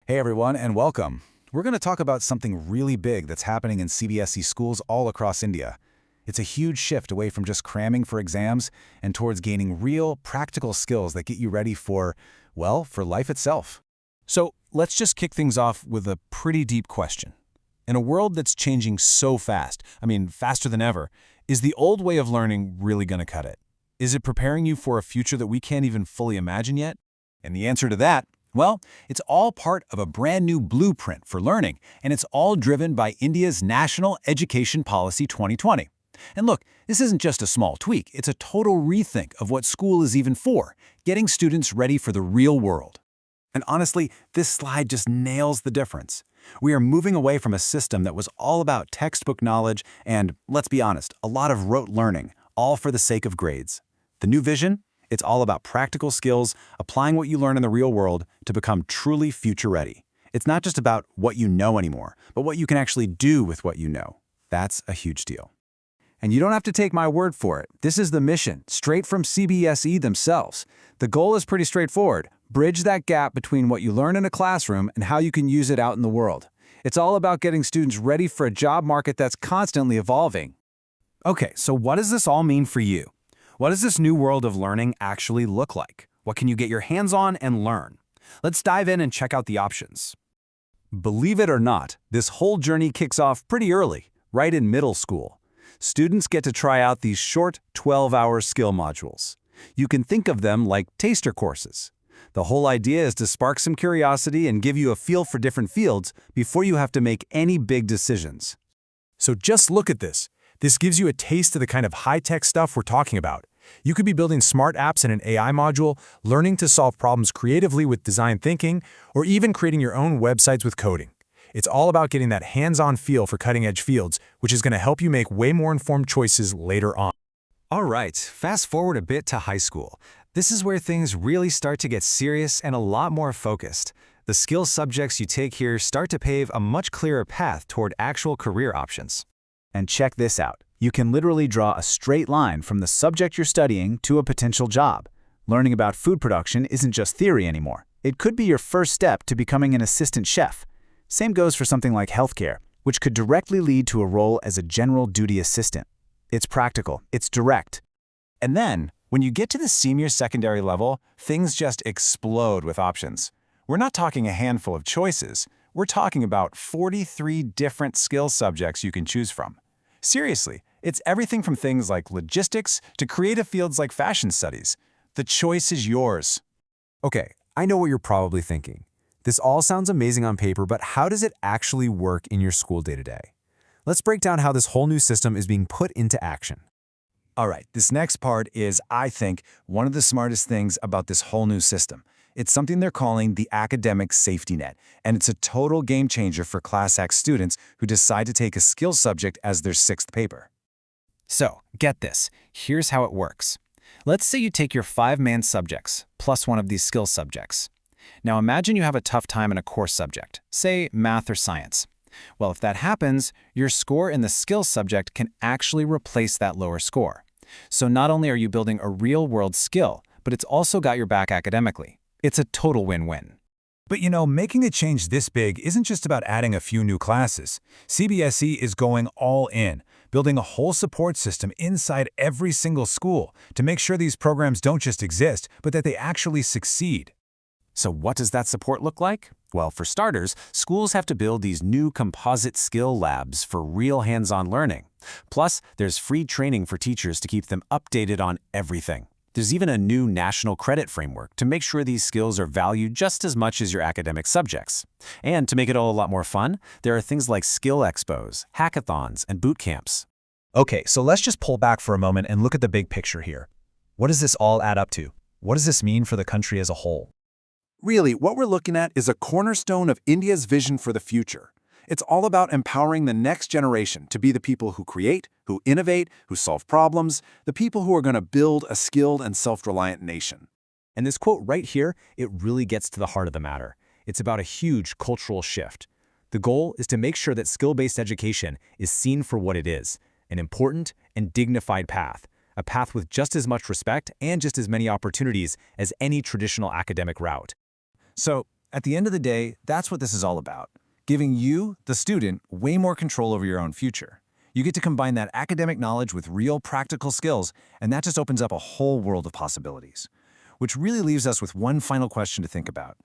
Hey everyone, and welcome. We're going to talk about something really big that's happening in CBSE schools all across India. It's a huge shift away from just cramming for exams and towards gaining real, practical skills that get you ready for, well, for life itself. So let's just kick things off with a pretty deep question. In a world that's changing so fast, faster than ever, is the old way of learning really going to cut it? Is it preparing you for a future that we can't even fully imagine yet? And the answer to that, well, it's all part of a brand new blueprint for learning, and it's all driven by India's National Education Policy 2020. And look, this isn't just a small tweak, it's a total rethink of what school is even for, getting students ready for the real world. And honestly, this slide just nails the difference. We are moving away from a system that was all about textbook knowledge and, let's be honest, a lot of rote learning, all for the sake of grades. The new vision? It's all about practical skills, applying what you learn in the real world to become truly future-ready. It's not just about what you know anymore, but what you can actually do with what you know. That's a huge deal. And you don't have to take my word for it. This is the mission, straight from CBSE themselves. The goal is pretty straightforward. Bridge that gap between what you learn in a classroom and how you can use it out in the world. It's all about getting students ready for a job market that's constantly evolving. Okay, so what does this all mean for you? What does this new world of learning actually look like? What can you get your hands on and learn? Let's dive in and check out the options. Believe it or not, this whole journey kicks off pretty early, right in middle school. Students get to try out these short 12-hour skill modules. You can think of them like taster courses. The whole idea is to spark some curiosity and give you a feel for different fields before you have to make any big decisions. So just look at this. This gives you a taste of the kind of high-tech stuff we're talking about. You could be building smart apps in an AI module, learning to solve problems creatively with design thinking, or even creating your own websites with coding. It's all about getting that hands-on feel for cutting-edge fields, which is going to help you make way more informed choices later on. All right, fast forward a bit to high school. This is where things really start to get serious and a lot more focused. The skill subjects you take here start to pave a much clearer path toward actual career options. And check this out. You can literally draw a straight line from the subject you're studying to a potential job. Learning about food production isn't just theory anymore. It could be your first step to becoming an assistant chef. Same goes for something like healthcare, which could directly lead to a role as a general duty assistant. It's practical, it's direct. And then, when you get to the senior secondary level, things just explode with options. We're not talking a handful of choices. We're talking about 43 different skill subjects you can choose from. Seriously, it's everything from things like logistics to creative fields like fashion studies. The choice is yours. Okay, I know what you're probably thinking. This all sounds amazing on paper, but how does it actually work in your school day-to-day? Let's break down how this whole new system is being put into action. All right, this next part is, I think, one of the smartest things about this whole new system. It's something they're calling the academic safety net, and it's a total game changer for Class X students who decide to take a skill subject as their sixth paper. So, get this. Here's how it works. Let's say you take your 5 main subjects, plus one of these skill subjects. Now imagine you have a tough time in a core subject, say math or science. Well, if that happens, your score in the skill subject can actually replace that lower score. So not only are you building a real-world skill, but it's also got your back academically. It's a total win-win. But making a change this big isn't just about adding a few new classes. CBSE is going all in, building a whole support system inside every single school to make sure these programs don't just exist, but that they actually succeed. So what does that support look like? Well, for starters, schools have to build these new composite skill labs for real hands-on learning. Plus, there's free training for teachers to keep them updated on everything. There's even a new national credit framework to make sure these skills are valued just as much as your academic subjects. And to make it all a lot more fun, there are things like skill expos, hackathons, and boot camps. Okay, so let's just pull back for a moment and look at the big picture here. What does this all add up to? What does this mean for the country as a whole? Really, what we're looking at is a cornerstone of India's vision for the future. It's all about empowering the next generation to be the people who create, who innovate, who solve problems, the people who are going to build a skilled and self-reliant nation. And this quote right here, it really gets to the heart of the matter. It's about a huge cultural shift. The goal is to make sure that skill-based education is seen for what it is, an important and dignified path, a path with just as much respect and just as many opportunities as any traditional academic route. So, At the end of the day, that's what this is all about. Giving you, the student, way more control over your own future. You get to combine that academic knowledge with real practical skills, and that just opens up a whole world of possibilities. Which really leaves us with one final question to think about.